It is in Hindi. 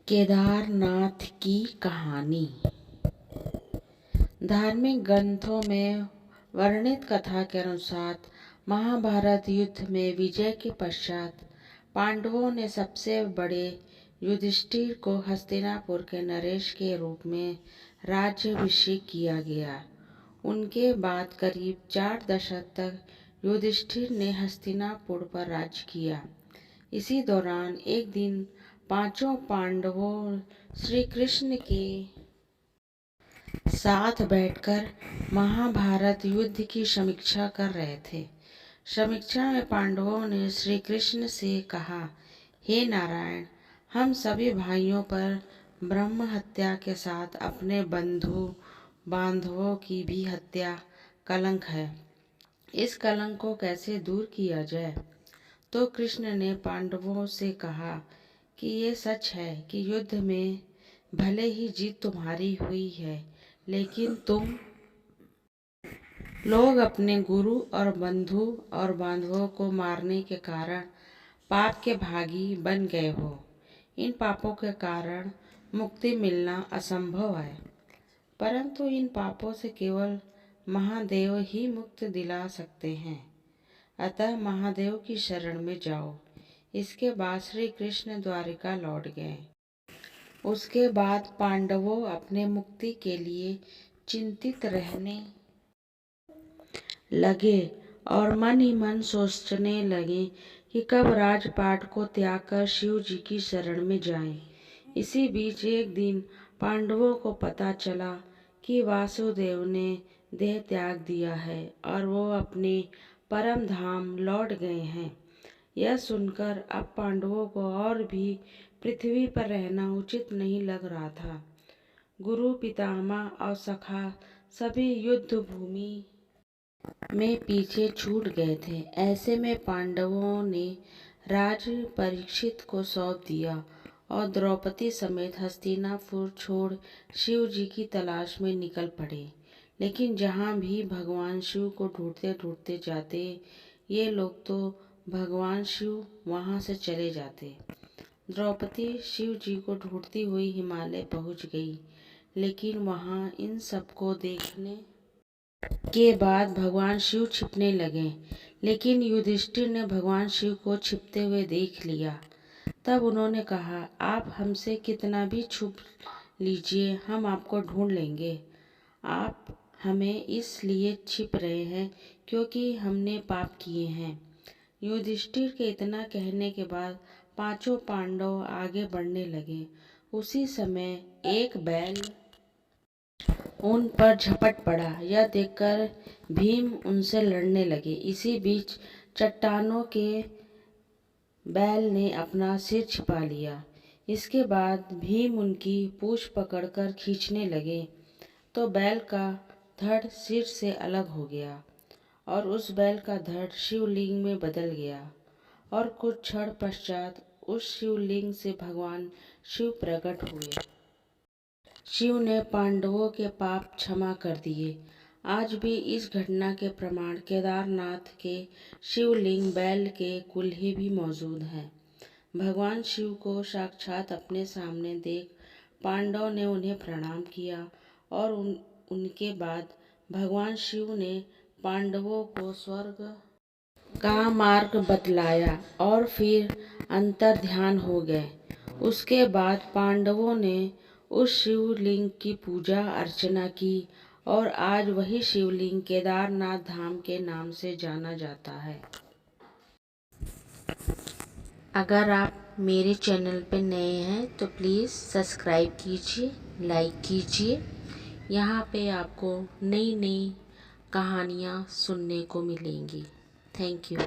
केदारनाथ की कहानी। धार्मिक ग्रंथों में वर्णित कथा के अनुसार महाभारत युद्ध में विजय के पश्चात पांडवों ने सबसे बड़े युधिष्ठिर को हस्तिनापुर के नरेश के रूप में राज्याभिषेक किया गया। उनके बाद करीब 4 दशक तक युधिष्ठिर ने हस्तिनापुर पर राज्य किया। इसी दौरान एक दिन पांचों पांडवों श्री कृष्ण के साथ बैठकर महाभारत युद्ध की समीक्षा कर रहे थे। समीक्षा में पांडवों ने श्री कृष्ण से कहा, हे नारायण, हम सभी भाइयों पर ब्रह्म हत्या के साथ अपने बंधु बांधवों की भी हत्या कलंक है। इस कलंक को कैसे दूर किया जाए? तो कृष्ण ने पांडवों से कहा कि ये सच है कि युद्ध में भले ही जीत तुम्हारी हुई है, लेकिन तुम लोग अपने गुरु और बंधु और बांधवों को मारने के कारण पाप के भागी बन गए हो। इन पापों के कारण मुक्ति मिलना असंभव है, परंतु इन पापों से केवल महादेव ही मुक्ति दिला सकते हैं। अतः महादेव की शरण में जाओ। इसके बाद श्री कृष्ण द्वारिका लौट गए। उसके बाद पांडवों अपने मुक्ति के लिए चिंतित रहने लगे और मन ही मन सोचने लगे कि कब राजपाट को त्याग कर शिव जी की शरण में जाएं। इसी बीच एक दिन पांडवों को पता चला कि वासुदेव ने देह त्याग दिया है और वो अपने परम धाम लौट गए हैं। यह सुनकर अब पांडवों को और भी पृथ्वी पर रहना उचित नहीं लग रहा था। गुरु, पितामह और सखा सभी युद्ध भूमि में पीछे छूट गए थे। ऐसे में पांडवों ने राज परीक्षित को सौंप दिया और द्रौपदी समेत हस्तिनापुर छोड़ शिव जी की तलाश में निकल पड़े। लेकिन जहाँ भी भगवान शिव को ढूंढते ढूंढते जाते, ये लोग तो भगवान शिव वहाँ से चले जाते। द्रौपदी शिव जी को ढूंढती हुई हिमालय पहुँच गई, लेकिन वहाँ इन सबको देखने के बाद भगवान शिव छिपने लगे। लेकिन युधिष्ठिर ने भगवान शिव को छिपते हुए देख लिया। तब उन्होंने कहा, आप हमसे कितना भी छुप लीजिए, हम आपको ढूंढ लेंगे। आप हमें इसलिए छिप रहे हैं क्योंकि हमने पाप किए हैं। युधिष्ठिर के इतना कहने के बाद पांचों पांडव आगे बढ़ने लगे। उसी समय एक बैल उन पर झपट पड़ा। यह देखकर भीम उनसे लड़ने लगे। इसी बीच चट्टानों के बैल ने अपना सिर छिपा लिया। इसके बाद भीम उनकी पूंछ पकड़कर खींचने लगे तो बैल का धड़ सिर से अलग हो गया और उस बैल का धड़ शिवलिंग में बदल गया और कुछ क्षण पश्चात उस शिवलिंग से भगवान शिव प्रकट हुए। शिव ने पांडवों के पाप क्षमा कर दिए। आज भी इस घटना के प्रमाण केदारनाथ के शिवलिंग बैल के कुल्हे भी मौजूद हैं। भगवान शिव को साक्षात अपने सामने देख पांडव ने उन्हें प्रणाम किया और उनके बाद भगवान शिव ने पांडवों को स्वर्ग का मार्ग बतलाया और फिर अंतर्ध्यान हो गए। उसके बाद पांडवों ने उस शिवलिंग की पूजा अर्चना की और आज वही शिवलिंग केदारनाथ धाम के नाम से जाना जाता है। अगर आप मेरे चैनल पर नए हैं तो प्लीज़ सब्सक्राइब कीजिए, लाइक कीजिए। यहाँ पे आपको नई नई कहानियाँ सुनने को मिलेंगी। Thank you.